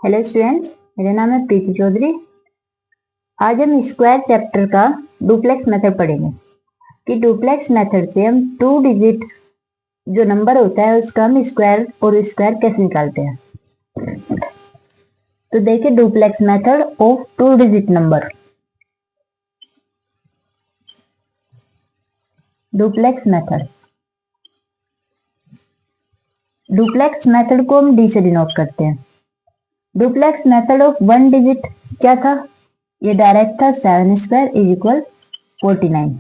Hello students, मेरा नाम है प्रीति चौधरी। आज हम स्क्वायर चैप्टर का डुप्लेक्स मेथड पढ़ेंगे कि डुप्लेक्स मेथड से हम 2 डिजिट जो नंबर होता है उसका हम स्क्वायर और स्क्वायर कैसे निकालते हैं। तो देखिए, duplex method of 2 digit number. Duplex method duplex method को हम डी से डिनोट करते हैं। डुप्लेक्स मेथड ऑफ 1 डिजिट क्या था? ये डायरेक्ट था 7 square is equal 49।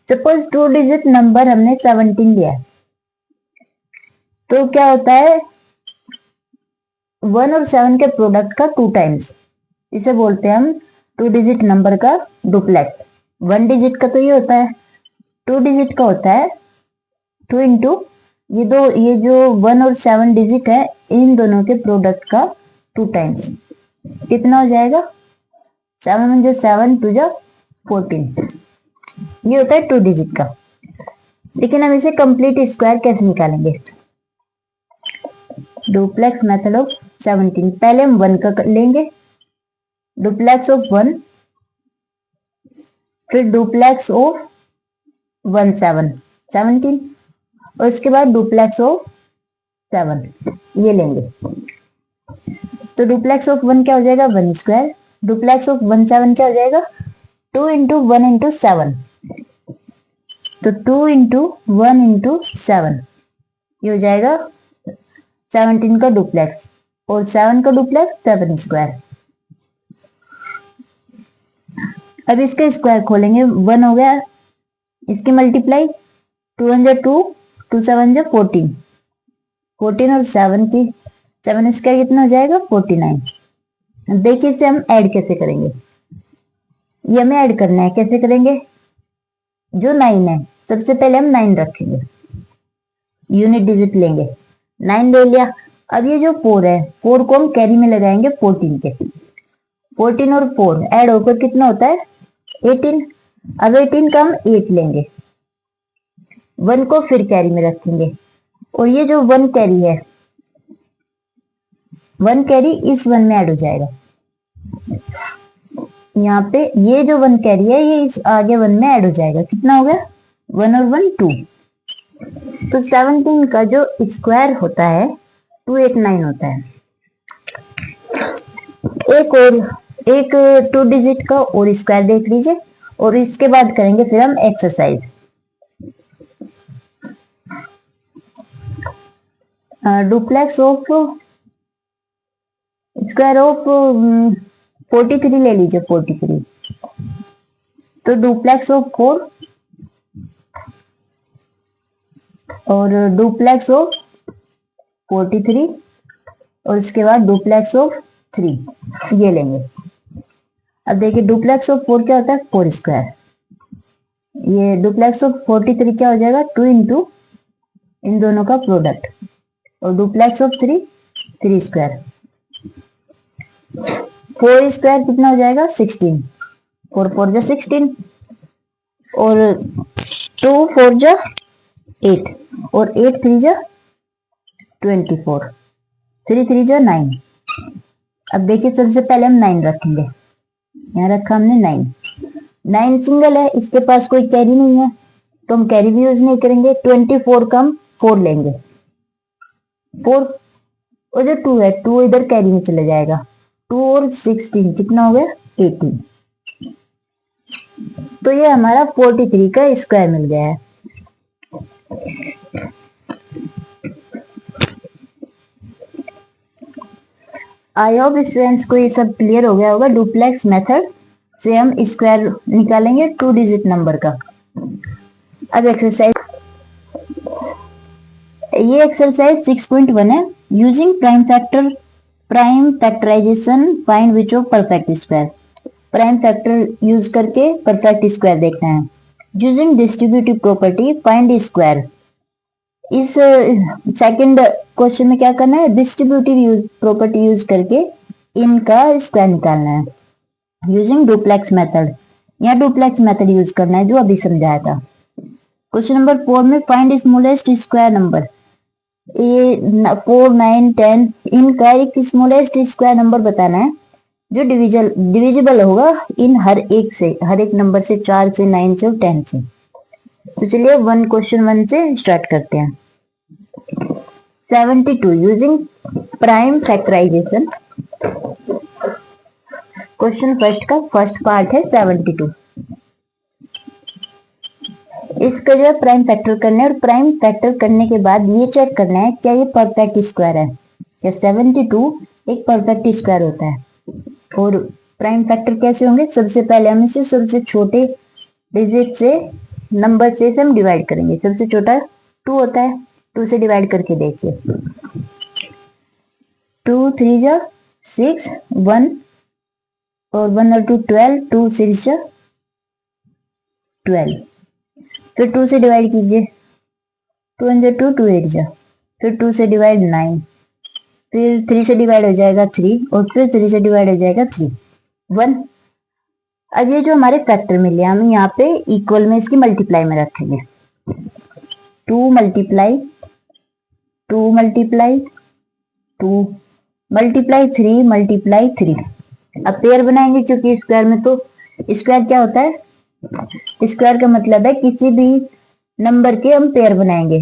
Suppose 2 digit number हमने 17 लिया है, तो क्या होता है 1 और 7 के प्रोडक्ट का 2 टाइम्स, इसे बोलते हैं हम 2 डिजिट नंबर का डुप्लेक्स। 1 डिजिट का तो ये होता है, 2 डिजिट का होता है 2 इंटू ये जो 1 और 7 डिजिट है, इन दोनों के प्रोडक्ट का 2 टाइम्स। कितना हो जाएगा? 7 × 7 2 × 14। ये होता है 2 डिजिट का। लेकिन हम इसे कंप्लीट स्क्वायर कैसे निकालेंगे? Duplex method of 17। पहले हम 1 का लेंगे, डुप्लेक्स ऑफ 1, फिर डुप्लेक्स ऑफ 1 17, और उसके बाद डुप्लेक्स ऑफ 7 ये लेंगे। तो डुप्लेक्स ऑफ 1 क्या हो जाएगा? 1 स्क्वायर। डुप्लेक्स ऑफ 1 7 क्या हो जाएगा? 2 इंटू 1 इंटू 7। तो 2 इंटू 1 इंटू 7 ये हो जाएगा 17 का डुप्लेक्स, और 7 का डुप्लेक्स 7 स्क्वायर। अब इसके स्क्वायर खोलेंगे, 1 हो गया, इसकी मल्टीप्लाई 2 × 2 2 7 × 14, 14 और 7 की 7 स्क्वायर कितना हो जाएगा? 49। देखिए इसे हम ऐड कैसे करेंगे। ये हमें ऐड करना है, कैसे करेंगे? जो 9 है, सबसे पहले हम 9 रखेंगे, यूनिट डिजिट लेंगे, 9 ले लिया। अब ये जो 4 है, 4 को हम कैरी में लगाएंगे 14 के। 14 और 4 ऐड होकर कितना होता है? 18। अब 18 का हम 8 लेंगे, 1 को फिर कैरी में रखेंगे, और ये जो 1 कैरी है, 1 कैरी इस 1 में ऐड हो जाएगा। यहाँ पे ये जो 1 कैरी है, ये इस आगे 1 में ऐड हो जाएगा। कितना हो गया? 1 और 1 2। तो 17 का जो स्क्वायर होता है 289 होता है। एक 2 डिजिट का और स्क्वायर देख लीजिए, और इसके बाद करेंगे फिर हम exercise. Duplex of square of 43 ले लीजिए, 43। तो डुप्लेक्स ऑफ 4 और डुप्लेक्स ऑफ 43, और उसके बाद डुप्लेक्स ऑफ 3 ये लेंगे। अब देखिए डुप्लेक्स ऑफ 4 क्या होता है? 4 स्क्वायर। ये डुप्लेक्स ऑफ 43 क्या हो जाएगा? 2 इंटू इन दोनों का प्रोडक्ट, और डुप्लेक्स ऑफ 3 स्क्वायर। 4 स्क्वायर कितना हो जाएगा? 16। 4 4 जा 16, और 2 4 जा 8, और 8 3 जा 24, 3 3 जा 9। अब देखिए सबसे पहले हम 9 रखेंगे, यहाँ रखा हमने 9। 9 सिंगल है, इसके पास कोई कैरी नहीं है, तो हम कैरी भी यूज नहीं करेंगे। 24 का हम 4 लेंगे, 4 और जो 2 है 2 इधर कैरी में चले जाएगा। 2 और 16 कितना हो गया? 18। तो ये हमारा 43 का स्क्वायर मिल गया है। आई होप स्टूडेंट्स को ये सब क्लियर हो गया होगा। डुप्लेक्स मेथड से हम स्क्वायर निकालेंगे 2 डिजिट नंबर का। अब एक्सरसाइज, ये एक्सरसाइज 6.1 है। Using prime factorization find which of perfect square. Prime factor use करके परफेक्ट स्क्वायर देखना है। Using distributive property find square. इस सेकंड क्वेश्चन में क्या करना है? डिस्ट्रीब्यूटिव प्रॉपर्टी यूज करके इनका स्क्वायर निकालना है यूजिंग डुप्लेक्स मेथड। यहाँ डुप्लेक्स मेथड यूज करना है जो अभी समझाया था। क्वेश्चन नंबर 4 में फाइंड स्मॉलेस्ट स्क्वायर नंबर। ये 4, 9, 10 इनका एक स्मॉलेस्ट स्क्वायर नंबर बताना है जो डिविजिबल होगा इन हर एक नंबर से, 4 से, 9 से और 10 से। तो चलिए क्वेश्चन 1 से स्टार्ट करते हैं। 72 using prime factorization. Question first का फर्स्ट पार्ट है 72। इसका जो है प्राइम फैक्टर करना है और प्राइम फैक्टर करने के बाद ये चेक करना है क्या ये परफेक्ट स्क्वायर है, क्या 72 एक परफेक्ट स्क्वायर होता है। और प्राइम फैक्टर कैसे होंगे, सबसे पहले हम इसे सबसे छोटे डिजिट से नंबर से हम डिवाइड करेंगे। सबसे छोटा 2 होता है, 2 से डिवाइड करके देखिए। 2 3 जा 6, 1 और 1 और 2 12, 2 6 जा 12। फिर 2 से डिवाइड कीजिए, 2 2 2 8 जा, फिर 2 से डिवाइड 9, फिर 3 से डिवाइड हो जाएगा 3 और फिर 3 से डिवाइड हो जाएगा 3 1। अब ये जो हमारे फैक्टर मिले हम यहाँ पे इक्वल में इसकी मल्टीप्लाई में रखेंगे। 2 मल्टीप्लाई 2 मल्टीप्लाई 2 मल्टीप्लाई 3 मल्टीप्लाई 3। अब पेयर बनाएंगे क्योंकि स्क्वायर में तो स्क्वायर क्या होता है, स्क्वायर का मतलब है किसी भी नंबर के हम पेयर बनाएंगे।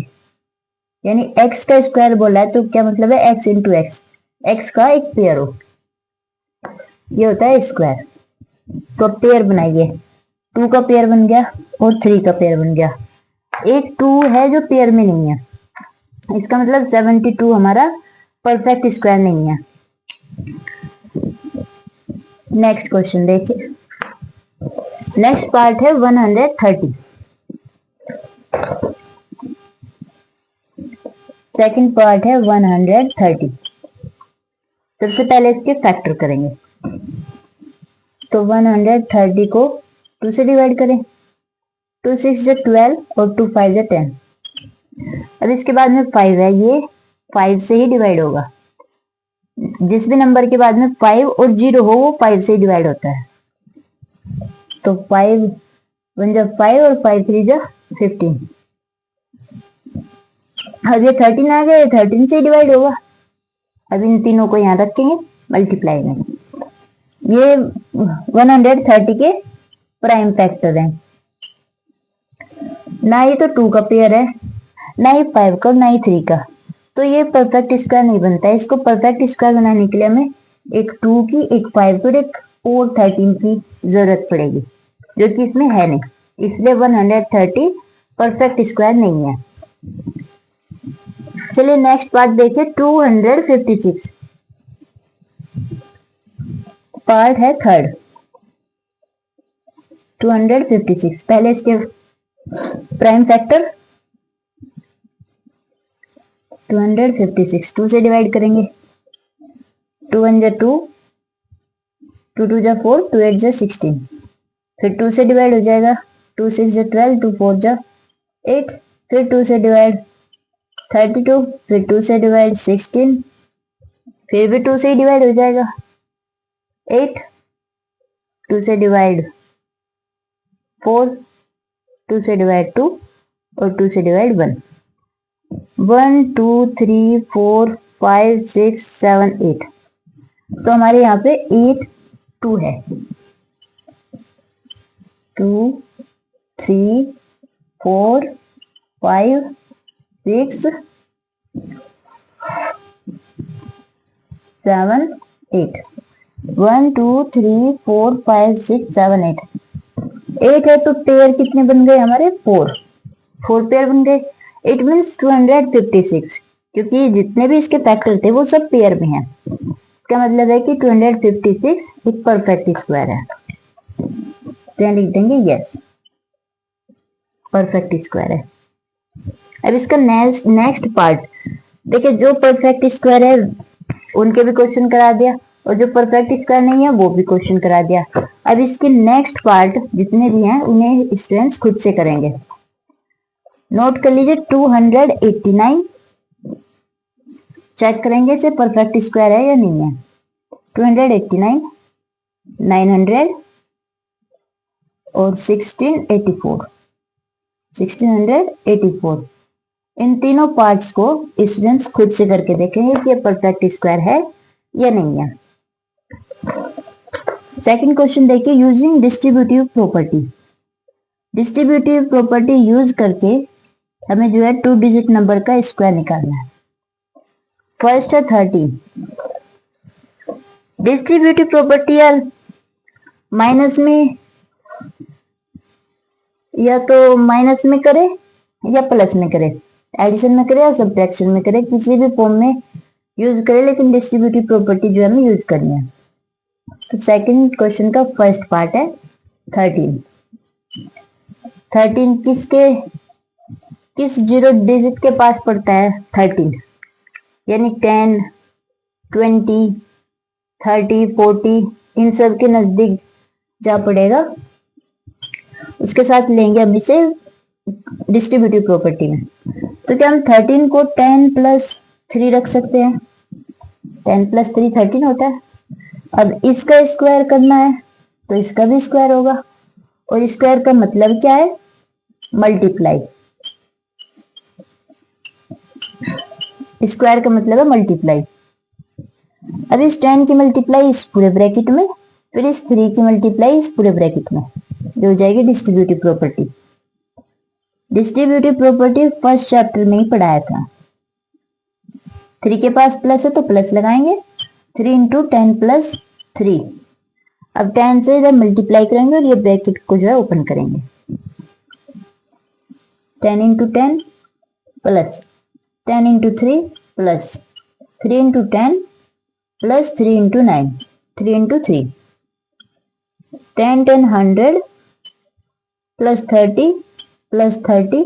यानी x का स्क्वायर बोला है तो क्या मतलब है x इंटू एक्स, एक्स का एक पेयर हो, ये होता है स्क्वायर। तो पेयर बनाइए, 2 का पेयर बन गया और 3 का पेयर बन गया। एक 2 है जो पेयर में नहीं है, इसका मतलब 72 हमारा परफेक्ट स्क्वायर नहीं है। नेक्स्ट क्वेश्चन देखिए। नेक्स्ट पार्ट है 130। सेकंड पार्ट है 130। सबसे पहले इसके फैक्टर करेंगे। तो 130 को 2 से डिवाइड करें, 2 6 से 12 और 2 5 से 10। अब इसके बाद में 5 है, ये 5 से ही डिवाइड होगा। जिस भी नंबर के बाद में 5 और 0 हो वो 5 से ही डिवाइड होता है। तो 5 1 जा 5 और 5 3 जा 15। अब ये 13 आ गया, 13 से डिवाइड होगा। अब इन तीनों को यहाँ रखेंगे मल्टीप्लाई में। ये 130 के प्राइम फैक्टर हैं। ना ये तो 2 का पेयर है, ना ही 5 का, ना ही 3 का, तो ये परफेक्ट स्क्वायर नहीं बनता है। इसको परफेक्ट स्क्वायर बनाने के लिए हमें एक 2 की, एक 5 की और एक 13 की जरूरत पड़ेगी, जो कि इसमें है नहीं। इसलिए 130 परफेक्ट स्क्वायर नहीं है। चलिए नेक्स्ट पार्ट देखिए। 256 पार्ट है थर्ड। 256 पहले इसके प्राइम फैक्टर 256 2 से डिवाइड करेंगे। 2 1 जा 2, 2 2 जा 4, 2 8 जा 16। फिर 2 से डिवाइड हो जाएगा, 2 6 जा 12, 2 4 जा 8, फिर 2 से डिवाइड 32, फिर 2 से डिवाइड 16, फिर भी 2 से ही डिवाइड हो जाएगा 8, 2 से डिवाइड 4, 2 से डिवाइड 2 और 2 से डिवाइड 1। 1 2 3 4 5 6 7 8। तो हमारे यहाँ पे 8 2 है। 2 3 4 5 6 7 8। 1 2 3 4 5 6 7 8। 8 है तो पेयर कितने बन गए हमारे, 4 पेयर बन गए। इट मीन्स 256, क्योंकि जितने भी इसके फैक्टर थे वो सब पेयर में हैं। इसका मतलब है कि 256 एक परफेक्ट स्क्वायर है। तो यहाँ लिख देंगे यस, परफेक्ट स्क्वायर है। अब इसका नेक्स्ट पार्ट देखिए। जो परफेक्ट स्क्वायर है उनके भी क्वेश्चन करा दिया और जो परफेक्ट स्क्वायर नहीं है वो भी क्वेश्चन करा दिया। अब इसके नेक्स्ट पार्ट जितने भी हैं उन्हें स्टूडेंट्स खुद से करेंगे। नोट कर लीजिए 289 चेक करेंगे इसे परफेक्ट स्क्वायर है या नहीं है। 289 900 और 1684 1684 इन तीनों पार्ट्स को स्टूडेंट्स खुद से करके देखेंगे कि ये परफेक्ट स्क्वायर है या नहीं है। सेकंड क्वेश्चन देखिए, using distributive property. Distributive property use करके हमें जो है 2 डिजिट नंबर का स्क्वायर निकालना है। फर्स्ट है 13। डिस्ट्रीब्यूटिव प्रॉपर्टी यार माइनस में या तो माइनस में करे या प्लस में करे, एडिशन में करे या सब्ट्रैक्शन में करे, किसी भी फॉर्म में यूज करे, लेकिन डिस्ट्रीब्यूटिव प्रॉपर्टी जो है हमें यूज करनी है। तो सेकंड क्वेश्चन का फर्स्ट पार्ट है 13। 13 किस जीरो डिजिट के पास पड़ता है 13, यानी 10, 20, 30, 40 इन सब के नजदीक जा पड़ेगा, उसके साथ लेंगे हम इसे डिस्ट्रीब्यूटिव प्रॉपर्टी में। तो क्या हम 13 को 10 प्लस 3 रख सकते हैं? 10 प्लस 3 13 होता है। अब इसका स्क्वायर करना है तो इसका भी स्क्वायर होगा, और स्क्वायर का मतलब क्या है? मल्टीप्लाई। स्क्वायर का मतलब है मल्टीप्लाई। अब इस 10 की मल्टीप्लाई इस पूरे ब्रैकेट में, फिर इस 3 की मल्टीप्लाई इस पूरे ब्रैकेट में, जो हो जाएगी distributive property. Distributive property first chapter में ही पढ़ाया था। 3 के पास प्लस है तो प्लस लगाएंगे, 3 इंटू 10 प्लस 3। अब 10 से इधर मल्टीप्लाई करेंगे और ये ब्रैकेट को जो है ओपन करेंगे। 10 into 10 plus 10 into 3 plus 3 into 10 plus 3 into 9, 3 into 3, 10 10 100 plus 30 plus 30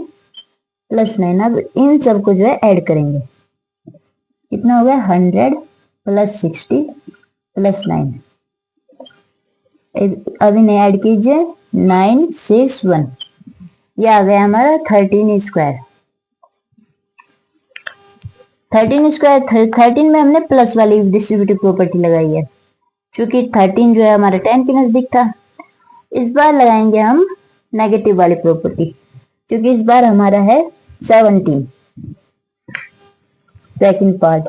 plus 9। अब इन सबको जो है ऐड करेंगे, कितना हो गया? 100 प्लस 60 प्लस 9। अब इन्हें ऐड कीजिए, 9 6 1, ये आ गया हमारा 13 स्क्वायर। 13 स्क्वायर 13 में हमने प्लस वाली डिस्ट्रीब्यूटिव प्रॉपर्टी लगाई है, क्योंकि 13 जो है हमारा 10 के नजदीक था। इस बार लगाएंगे हम नेगेटिव वाली प्रॉपर्टी, क्योंकि इस बार हमारा है 17। सेकंड पार्ट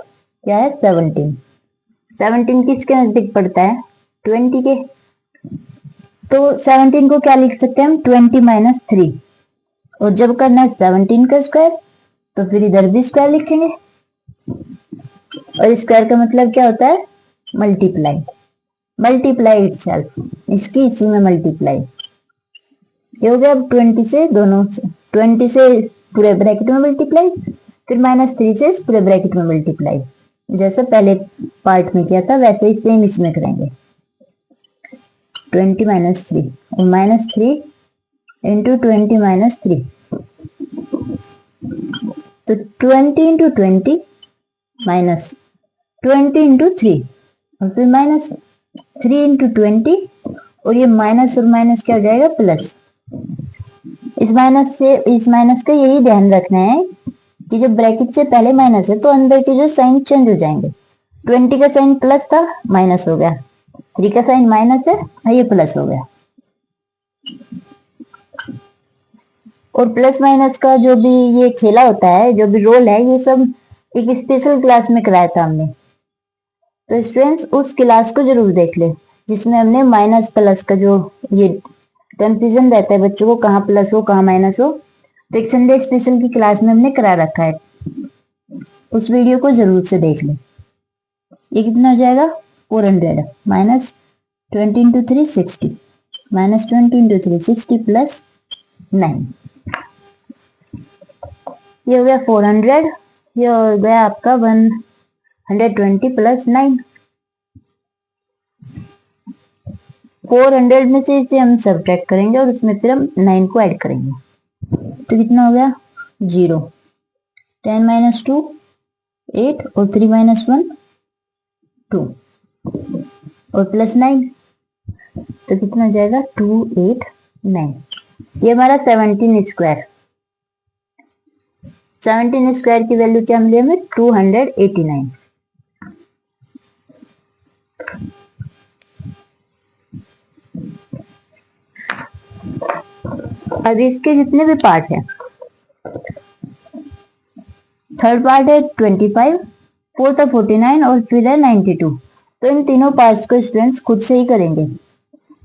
क्या है? 17। 17 किसके नजदीक पड़ता है? 20 के। तो 17 को क्या लिख सकते हैं हम? 20 माइनस 3। और जब करना है 17 का स्क्वायर तो फिर इधर भी स्क्वायर लिखेंगे, और स्क्वायर का मतलब क्या होता है? मल्टीप्लाई। मल्टीप्लाई इटसेल्फ, इसकी इसी में मल्टीप्लाई। ये हो गया। अब 20 से दोनों 20 से पूरे ब्रैकेट में मल्टीप्लाई, फिर माइनस 3 से पूरे ब्रैकेट में मल्टीप्लाई। जैसे पहले पार्ट में किया था वैसे ही सेम इसमें करेंगे। 20 माइनस 3 और माइनस 3 इंटू 20 माइनस 3, तो 20 इंटू 20 माइनस 20 इंटू 3 और फिर माइनस 3 इंटू 20, और ये माइनस और माइनस क्या हो जाएगा? प्लस। इस माइनस का यही ध्यान रखना है कि जब ब्रैकेट से पहले माइनस है तो अंदर के जो साइन चेंज हो जाएंगे। 20 का साइन प्लस था, माइनस हो गया। 3 का साइन माइनस है, ये प्लस हो गया। और प्लस माइनस का जो भी ये खेला होता है, जो भी रोल है, ये सब एक स्पेशल क्लास में कराया था हमने। तो स्टूडेंट्स उस क्लास को जरूर देख ले, जिसमें हमने माइनस प्लस का जो ये कंफ्यूजन रहता है बच्चों को, कहाँ प्लस हो कहाँ माइनस हो, तो एक संडे स्पेशल की क्लास में हमने करा रखा है। उस वीडियो को जरूर से देख ले। ये कितना हो जाएगा? 400 minus 20 into 3 60, minus 20 into 3 60 plus 9। ये हो गया 400, ये हो गया आपका 120 प्लस 9। 400 में से इसे हम सब्ट्रैक्ट करेंगे और उसमें फिर हम 9 को ऐड करेंगे, तो कितना हो गया? 0। 10 माइनस 2 8 और 3 माइनस 1 2 और प्लस 9, तो कितना हो जाएगा? 2 8 9। ये हमारा 17 स्क्वायर। 17 स्क्वायर की वैल्यू क्या मिली हमें? 289। अब इसके जितने भी पार्ट हैं थर्ड पार्ट है 25, फोर्थ है 49 और फिर है 92। तो इन तीनों पार्ट्स को स्टूडेंट्स खुद से ही करेंगे।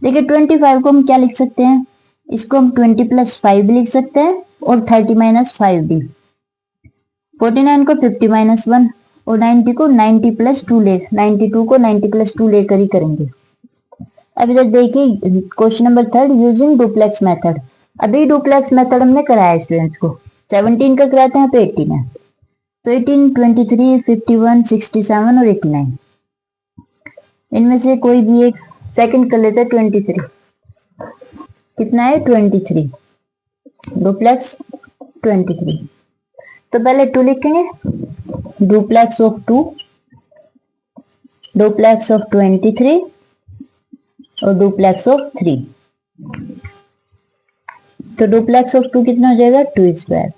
देखिए 25 को हम क्या लिख सकते हैं, इसको हम 20 + 5 भी लिख सकते हैं और 30 - 5 भी। 49 को 50 - 1 और 90 को 90 + 2 ले 92 को 90 + 2 लेकर ही करेंगे। अब इधर देखिए question number 3 using duplex method. अभी डुप्लेक्स मेथड हमने कराया स्टूडेंट्स को, 17 का कराया था, यहाँ पे 18 है। तो 18, 23, 51, 67 और 89, इनमें से कोई भी एक सेकंड कर लेते हैं। 23 कितना है, 23, डुप्लेक्स 23। तो पहले 2 लिखेंगे, डुप्लेक्स ऑफ 2, डुप्लेक्स ऑफ 23 और डुप्लेक्स ऑफ 3। तो डुप्लेक्स ऑफ 2 कितना हो जाएगा, 2 स्क्वायर।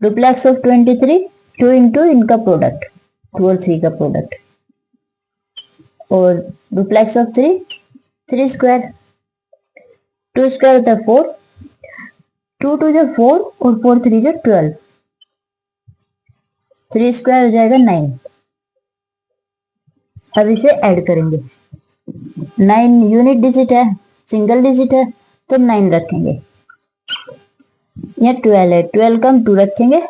डुप्लेक्स ऑफ 23, 2 इंटू इनका प्रोडक्ट, 2 और 3 का प्रोडक्ट। और डुप्लेक्स ऑफ 3, 3 स्क्वायर। 2 स्क्वायर होता है 4, 2 2 जो 4 और 4 3 जो 12, 3 स्क्वायर हो जाएगा 9। अब इसे ऐड करेंगे। 9 यूनिट डिजिट है, सिंगल डिजिट है, तो 9 रखेंगे। यहाँ 12 है, 12 का हम 2 रखेंगे,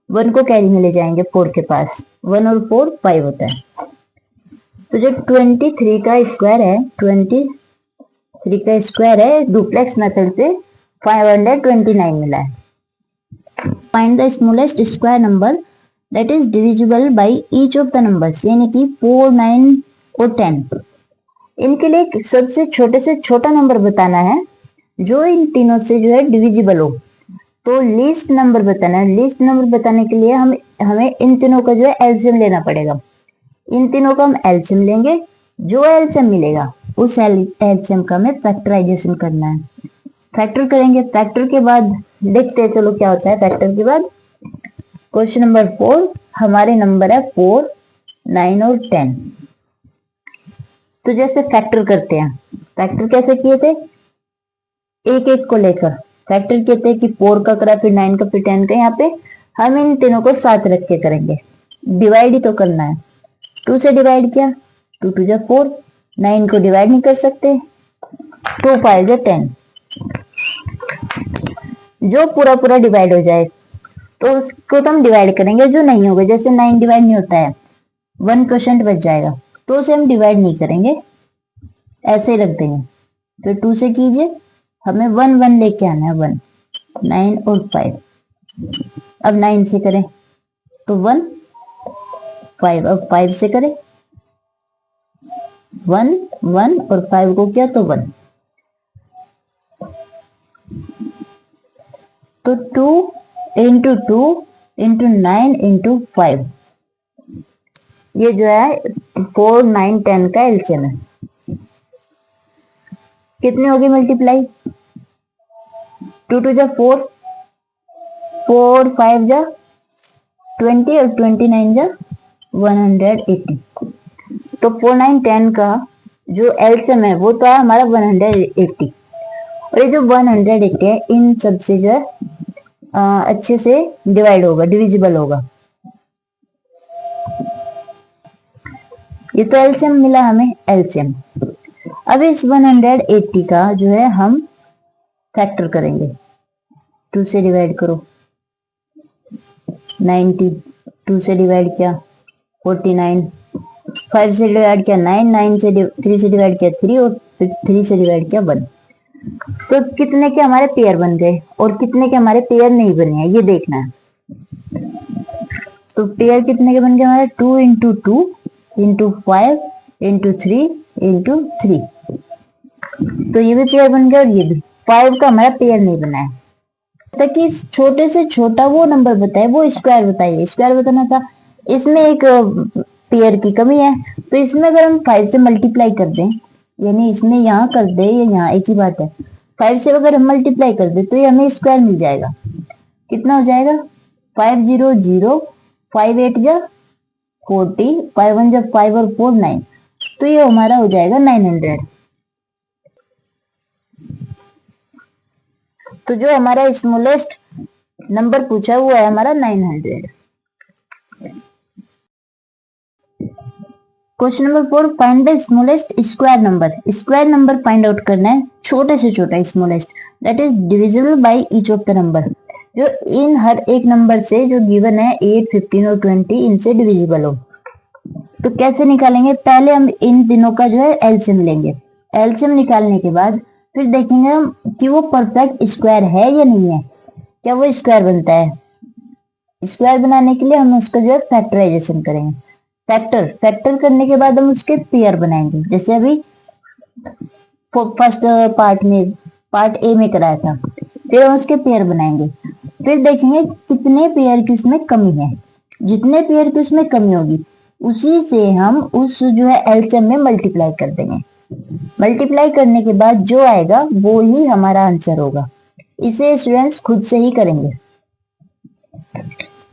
1 को कैरी में ले जाएंगे 4 के पास, 1 और 4 5 होता है। तो जो 23 का स्क्वायर है, 23 का स्क्वायर है, डुप्लेक्स मेथड से 529 मिला है। Find the smallest square number that is divisible by each of the numbers, यानी कि 4, 9 और 10। इनके लिए सबसे छोटे से छोटा नंबर बताना है जो इन तीनों से जो है डिविजिबल हो। तो लीस्ट नंबर बताना है। लीस्ट नंबर बताने के लिए हमें इन तीनों का जो है एलसीएम लेना पड़ेगा। इन तीनों का हम एलसीएम लेंगे, जो एलसीएम मिलेगा उस एलसीएम का हमें फैक्टराइजेशन करना है। फैक्टर करेंगे, फैक्टर के बाद देखते हैं चलो क्या होता है। फैक्टर के बाद क्वेश्चन नंबर 4, हमारे नंबर है 4, 9 और 10। तो जैसे फैक्टर करते हैं, फैक्टर कैसे किए थे, एक एक को लेकर फैक्टर किए थे कि 4 का करा, फिर 9 का, फिर 10 का। यहाँ पे हम इन तीनों को साथ रख के करेंगे, डिवाइड ही तो करना है। 2 से डिवाइड किया, 2 2 जा 4, 9 को डिवाइड नहीं कर सकते, 2 5 जा 10। जो पूरा पूरा डिवाइड हो जाए तो उसको तो हम डिवाइड करेंगे, जो नहीं होगा, जैसे 9 डिवाइड नहीं होता है, 1% बच जाएगा, तो उसे हम डिवाइड नहीं करेंगे, ऐसे ही रख देंगे। तो 2 से कीजिए, हमें 1 1 लेके आना है, 1, 9 और 5। अब 9 से करें तो 1 5, अब 5 से करें 1 1 और 5 को किया तो 1। तो 2 इंटू 2 इंटू 9 इंटू 5, ये जो है 4 9 10 का एलसीएम है। कितने होगी मल्टीप्लाई, 2 2 जा 4, 4 5 जा 20 और 29 जा 180। तो 4 9 10 का जो एलसीएम है वो तो है हमारा 180। और ये जो 180 है इन सब से जो है अच्छे से डिवाइड होगा, डिविजिबल होगा। ये तो एलसीएम मिला हमें, एलसीएम। अब इस 180 का जो है हम फैक्टर करेंगे। 2 से डिवाइड करो 90, 2 से डिवाइड किया 49, 5 से डिवाइड किया 9, 9 से 3 से डिवाइड किया 3 और फिर 3 से डिवाइड किया 1। तो कितने के हमारे पेयर बन गए और कितने के हमारे पेयर नहीं बने हैं, ये देखना है। तो पेयर कितने के बन गए हमारे, 2 इंटू 2 इंटू 5 इंटू 3 इंटू 3। तो ये भी पेयर बन गया और ये भी। 5 का हमारा पेयर नहीं बना है। ताकि छोटे से छोटा वो नंबर बताए, वो स्क्वायर बताइए, स्क्वायर बताना था। इसमें एक पेयर की कमी है, तो इसमें अगर हम 5 से मल्टीप्लाई कर दें, यानी इसमें यहाँ कर दे या यहाँ, एक ही बात है। 5 से अगर हम मल्टीप्लाई कर दे तो ये हमें स्क्वायर मिल जाएगा। कितना हो जाएगा, 5 0 0, 5 8 जा 40, 5 1 जा 5 और 4 9। तो ये हमारा हो जाएगा 900। तो जो हमारा स्मॉलेस्ट नंबर पूछा हुआ है हमारा 900। Question number 4, find the smallest square number. Square number find out करना है, छोटे से छोटा smallest that is divisible by each of the number, जो इन हर एक नंबर से जो गिवन है 8, 15 और 20 इनसे डिविजिबल हो। तो कैसे निकालेंगे, पहले हम इन तीनों का जो है एलसीएम लेंगे। एलसीएम निकालने के बाद फिर देखेंगे हम कि वो परफेक्ट स्क्वायर है या नहीं है, क्या वो स्क्वायर बनता है। स्क्वायर बनाने के लिए हम उसका जो है फैक्टराइजेशन करेंगे। फैक्टर करने के बाद हम उसके पेयर बनाएंगे, जैसे अभी फर्स्ट पार्ट ए में कराया था। फिर हम उसके पेयर बनाएंगे, फिर देखेंगे कितने पेयर की उसमें कमी है। जितने पेयर की उसमें कमी होगी उसी से हम उस जो है एलसीएम में मल्टीप्लाई कर देंगे। मल्टीप्लाई करने के बाद जो आएगा वो ही हमारा आंसर होगा। इसे स्टूडेंट्स खुद से ही करेंगे।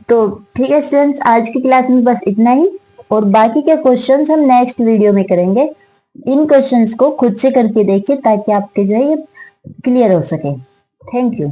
तो ठीक है स्टूडेंट्स, आज की क्लास में बस इतना ही, और बाकी के क्वेश्चंस हम नेक्स्ट वीडियो में करेंगे। इन क्वेश्चंस को खुद से करके देखिए ताकि आपके जो है ये क्लियर हो सके। Thank you.